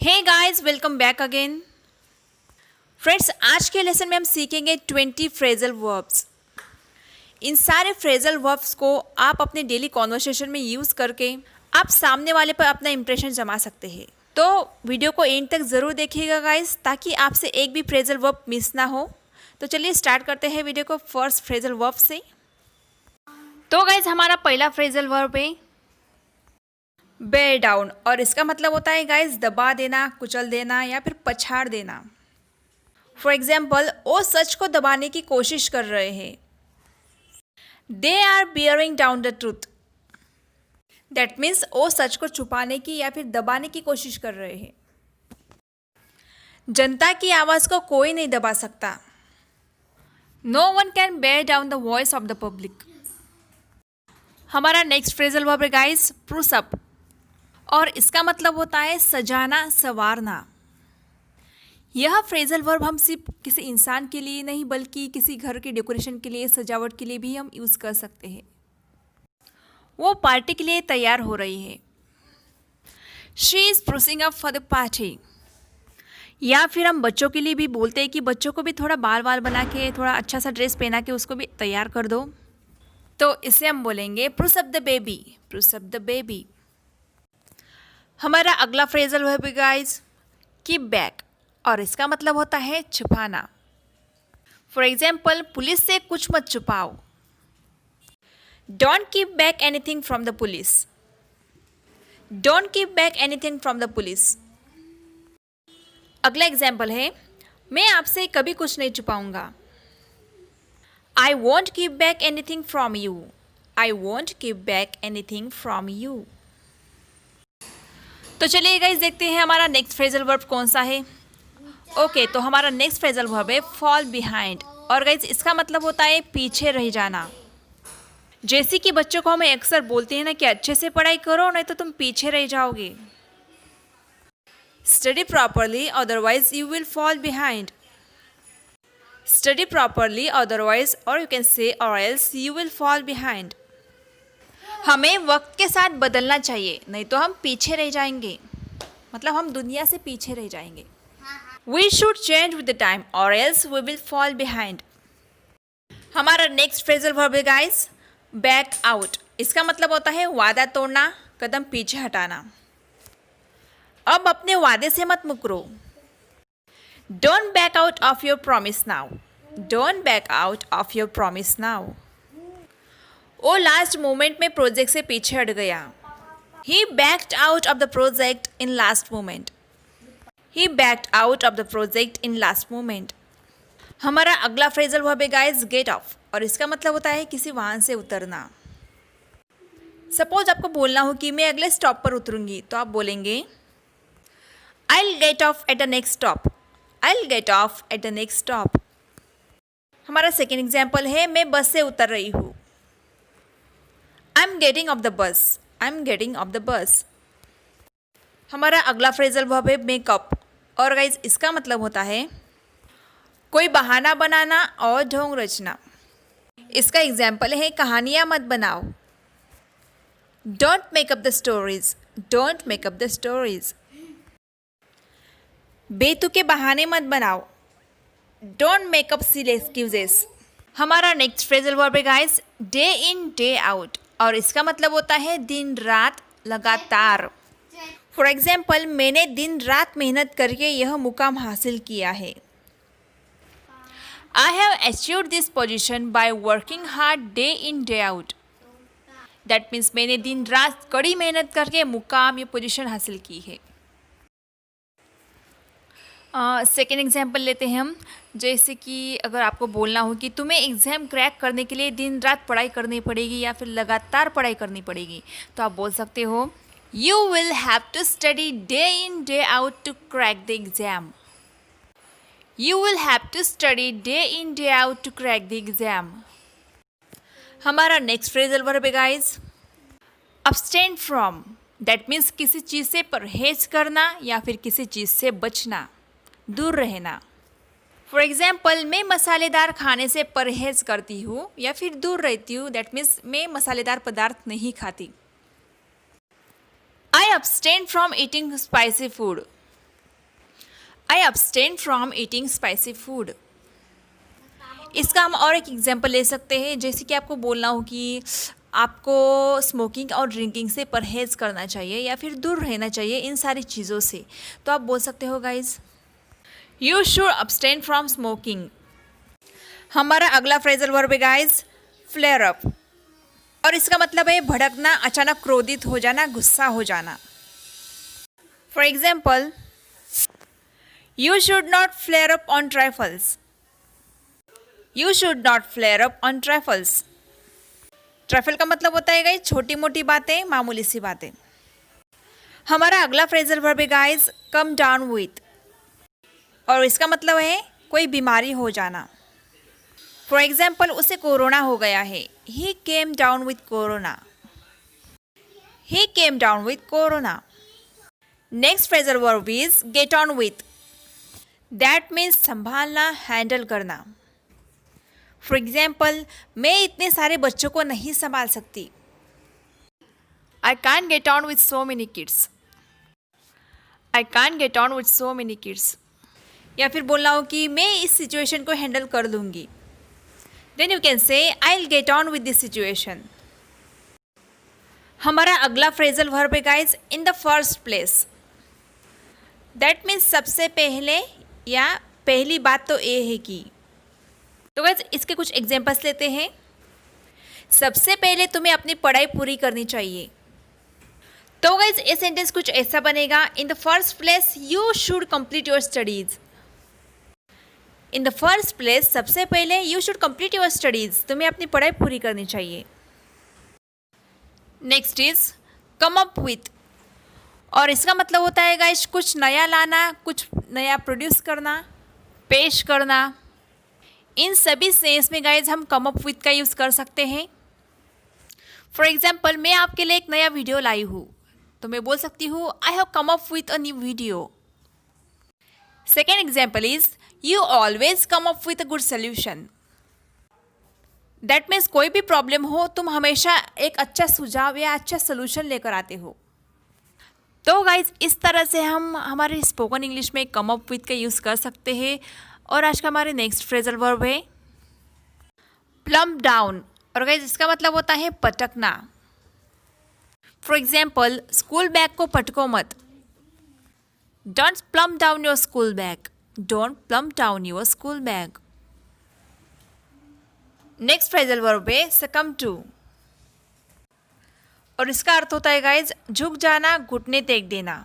हे guys, welcome back again. Friends, आज के lesson में हम सीखेंगे 20 फ्रेजल वर्ब्स। इन सारे फ्रेजल वर्ब्स को आप अपने डेली कॉन्वर्सेशन में यूज़ करके आप सामने वाले पर अपना इंप्रेशन जमा सकते हैं। तो वीडियो को एंड तक ज़रूर देखिएगा गाइस, ताकि आपसे एक भी फ्रेजल वर्ब मिस ना हो। तो चलिए स्टार्ट करते हैं वीडियो को फर्स्ट फ्रेजल वर्ब से। तो गाइस, हमारा पहला फ्रेजल वर्ब है बेयर डाउन, और इसका मतलब होता है गाइस दबा देना, कुचल देना या फिर पछाड़ देना। फॉर एग्जाम्पल, वो सच को दबाने की कोशिश कर रहे हैं। They are bearing down the truth. That means वो सच को छुपाने की या फिर दबाने की कोशिश कर रहे हैं। जनता की आवाज़ को कोई नहीं दबा सकता। No one can bear down the voice of the public. हमारा नेक्स्ट फ्रेजल वर्ब है गाइस प्रूस अप, और इसका मतलब होता है सजाना, संवारना। यह फ्रेजल वर्ब हम सिर्फ किसी इंसान के लिए नहीं बल्कि किसी घर के डेकोरेशन के लिए, सजावट के लिए भी हम यूज़ कर सकते हैं। वो पार्टी के लिए तैयार हो रही है। She is sprucing up for the party. या फिर हम बच्चों के लिए भी बोलते हैं कि बच्चों को भी थोड़ा बाल वाल बना के, थोड़ा अच्छा सा ड्रेस पहना के उसको भी तैयार कर दो। तो इसे हम बोलेंगे spruce up the baby, spruce up the baby. हमारा अगला फ्रेजल वर्ब है गाइस कीप बैक, और इसका मतलब होता है छुपाना। फॉर एग्जाम्पल, पुलिस से कुछ मत छुपाओ। Don't keep back anything from the police. Don't keep back anything from the police. अगला एग्जाम्पल है मैं आपसे कभी कुछ नहीं छुपाऊंगा। I won't keep back anything from you. I won't keep back anything from you. तो चलिए गाइस, देखते हैं हमारा नेक्स्ट फ्रेजल वर्ब कौन सा है। ओके, तो हमारा नेक्स्ट फ्रेजल वर्ब है फॉल बिहाइंड, और गाइस इसका मतलब होता है पीछे रह जाना। जैसे कि बच्चों को हमें अक्सर बोलते हैं ना कि अच्छे से पढ़ाई करो, नहीं तो तुम पीछे रह जाओगे। Study properly otherwise you will fall behind. Study properly otherwise, और यू कैन से और else you will fall behind. हमें वक्त के साथ बदलना चाहिए, नहीं तो हम पीछे रह जाएंगे, मतलब हम दुनिया से पीछे रह जाएंगे। We should change with the time और else we will fall behind. हमारा नेक्स्ट फ्रेजल वर्ब है गाइस बैक आउट। इसका मतलब होता है वादा तोड़ना, कदम पीछे हटाना। अब अपने वादे से मत मुकरो। Don't back out of your promise now. Don't back out of your promise now. वो लास्ट मोमेंट में प्रोजेक्ट से पीछे हट गया। He backed out of the project in last moment. He backed out of the project in last moment. हमारा अगला phrasal verb है guys get off, और इसका मतलब होता है किसी वाहन से उतरना। सपोज आपको बोलना हो कि मैं अगले स्टॉप पर उतरूंगी, तो आप बोलेंगे आई will gate of at the next stop. I will gate of at the next stop. हमारा सेकेंड एग्जाम्पल है मैं बस से उतर रही हूँ। I'm getting off the bus. I'm getting off the bus. हमारा अगला फ्रेजल वर्ब है मेकअप, और गाइज इसका मतलब होता है कोई बहाना बनाना और ढोंग रचना। इसका एग्जाम्पल है कहानियाँ मत बनाओ। Don't make up the stories. Don't make up the stories. बेतुके बहाने मत बनाओ। Don't make up silly excuses. हमारा नेक्स्ट फ्रेजल वर्ब है guys day in day out, और इसका मतलब होता है दिन रात लगातार। फॉर एग्जाम्पल, मैंने दिन रात मेहनत करके यह मुकाम हासिल किया है। I have achieved this position by working hard day in day out. That means मैंने दिन रात कड़ी मेहनत करके मुकाम, ये पोजीशन हासिल की है। सेकेंड एग्जाम्पल लेते हैं हम। जैसे कि अगर आपको बोलना हो कि तुम्हें एग्ज़ाम क्रैक करने के लिए दिन रात पढ़ाई करनी पड़ेगी या फिर लगातार पढ़ाई करनी पड़ेगी, तो आप बोल सकते हो you will have to study day in day out to crack the exam. You will have to study day in day out to crack the exam. हमारा नेक्स्ट फ्रेजल वर्ब है guys abstain from. That means किसी चीज़ से परहेज करना या फिर किसी चीज़ से बचना, दूर रहना। फॉर एग्जाम्पल, मैं मसालेदार खाने से परहेज करती हूँ या फिर दूर रहती हूँ। दैट मीन्स मैं मसालेदार पदार्थ नहीं खाती। आई abstain from eating spicy food. I abstain from eating spicy food. इसका हम और एक एग्जाम्पल ले सकते हैं, जैसे कि आपको बोलना हो कि आपको स्मोकिंग और ड्रिंकिंग से परहेज़ करना चाहिए या फिर दूर रहना चाहिए इन सारी चीज़ों से, तो आप बोल सकते हो guys you should abstain from smoking. हमारा अगला फ्रेजल वर्ब है गाइज फ्लेयर अप, और इसका मतलब है भड़कना, अचानक क्रोधित हो जाना, गुस्सा हो जाना। For example, you should not flare up on trifles. You should not flare up on trifles. Trifle का मतलब होता है गाइज छोटी मोटी बातें, मामूली सी बातें। हमारा अगला फ्रेजल वर्ब है गाइज कम डाउन विथ, और इसका मतलब है कोई बीमारी हो जाना। फॉर एग्जाम्पल, उसे कोरोना हो गया है। He came down with corona. He came down with corona. Next phrasal verb is get on with. That means संभालना, हैंडल करना। फॉर एग्जाम्पल, मैं इतने सारे बच्चों को नहीं संभाल सकती। I can't get on with so many kids. I can't get on with so many kids. या फिर बोलना हो कि मैं इस सिचुएशन को हैंडल कर लूँगी। Then you can say I will get on with this situation. हमारा अगला फ्रेजल वर्ब है guys in the first place. That means सबसे पहले, या पहली बात तो ये है कि। तो गाइज इसके कुछ एग्जांपल्स लेते हैं। सबसे पहले तुम्हें अपनी पढ़ाई पूरी करनी चाहिए। तो गाइज ये सेंटेंस कुछ ऐसा बनेगा, इन the first place you should complete your studies. In the first place सबसे पहले you should complete your studies, तुम्हें अपनी पढ़ाई पूरी करनी चाहिए। Next is come up with, और इसका मतलब होता है गाइस कुछ नया लाना, कुछ नया प्रोड्यूस करना, पेश करना। इन सभी सेंस में गाइस हम कम अप विथ का यूज़ कर सकते हैं। फॉर एग्जाम्पल, मैं आपके लिए एक नया वीडियो लाई हूँ, तो मैं बोल सकती हूँ I have come up with a new video. Second example is you always come up with a good solution. That means कोई भी प्रॉब्लम हो तुम हमेशा एक अच्छा सुझाव या अच्छा सोल्यूशन लेकर आते हो। तो गाइज इस तरह से हम हमारे स्पोकन इंग्लिश में कम अप विथ का यूज़ कर सकते हैं। और आज का हमारे नेक्स्ट फ्रेजल वर्ब है प्लम्प डाउन, और गाइज इसका मतलब होता है पटकना। फॉर एग्जाम्पल, स्कूल बैग को पटको मत। Don't plump down your school bag. Don't plump down your school bag. Next phrasal verb है सकम टू, और इसका अर्थ होता है गाइज झुक जाना, घुटने टेक देना।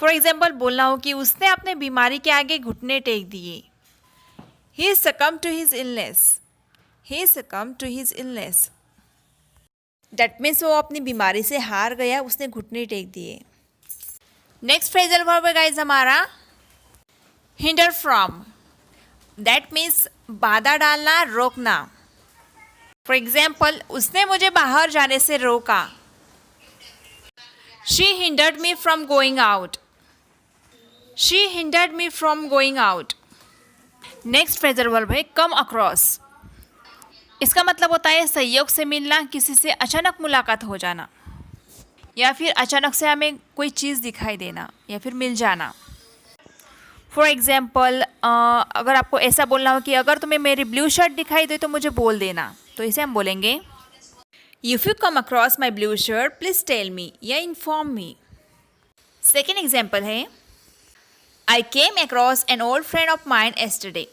फॉर एग्जाम्पल, बोलना हो कि उसने अपने बीमारी के आगे घुटने टेक दिए। ही succumb to his illness. He succumb to his illness. That means वो अपनी बीमारी से हार गया, उसने घुटने टेक दिए। नेक्स्ट फ्रेजल वर्ब है गाइज हमारा हिंडर फ्रॉम। दैट मीन्स बाधा डालना, रोकना। फॉर एग्जाम्पल, उसने मुझे बाहर जाने से रोका। She hindered me from going out. She hindered me from going out. Next phrasal verb है कम अक्रॉस। इसका मतलब होता है संयोग से मिलना, किसी से अचानक मुलाकात हो जाना, या फिर अचानक से हमें कोई चीज़ दिखाई देना या फिर मिल जाना। फॉर एग्जाम्पल, अगर आपको ऐसा बोलना हो कि अगर तुम्हें मेरी ब्लू शर्ट दिखाई दे तो मुझे बोल देना, तो इसे हम बोलेंगे if you come across my blue shirt please tell me या इन्फॉर्म मी। सेकेंड एग्जाम्पल है I came across an old friend of mine yesterday.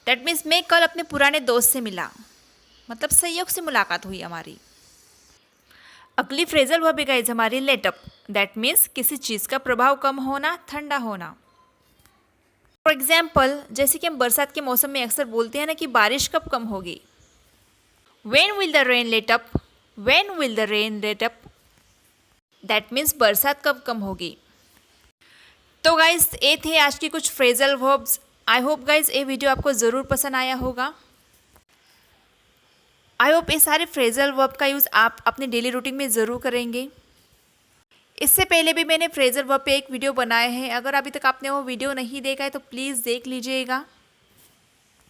That means मैं कल अपने पुराने दोस्त से मिला, मतलब संयोग से मुलाकात हुई हमारी। अगली फ्रेजल वर्ब है गाइस हमारी लेट अप। दैट मीन्स किसी चीज़ का प्रभाव कम होना, ठंडा होना। फॉर एग्जाम्पल, जैसे कि हम बरसात के मौसम में अक्सर बोलते हैं ना कि बारिश कब कम होगी। When will the rain let up? When will the rain let up? That means बरसात कब कम होगी। तो गाइज ये थे आज की कुछ phrasal verbs. I hope guys ये वीडियो आपको ज़रूर पसंद आया होगा। आई होप ये सारे फ्रेजल वर्ब का यूज़ आप अपने डेली रूटीन में ज़रूर करेंगे। इससे पहले भी मैंने फ्रेजल वर्ब पे एक वीडियो बनाया है, अगर अभी तक आपने वो वीडियो नहीं देखा है तो प्लीज़ देख लीजिएगा।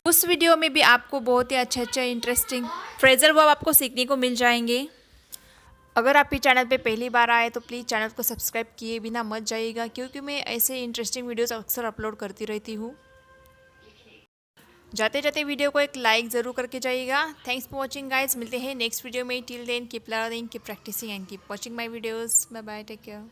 उस वीडियो में भी आपको बहुत ही अच्छा इंटरेस्टिंग फ्रेजल वर्ब आपको सीखने को मिल जाएंगे। अगर आप ये चैनल पे पहली बार आए तो प्लीज़ चैनल को सब्सक्राइब किए बिना मत जाइएगा, क्योंकि मैं ऐसे इंटरेस्टिंग वीडियोस अक्सर अपलोड करती रहती हूँ। जाते जाते वीडियो को एक लाइक ज़रूर करके जाइएगा। थैंक्स फॉर वॉचिंग गाइस, मिलते हैं नेक्स्ट वीडियो में। Till then keep learning, keep practising and keep watching my videos. Bye bye, take care.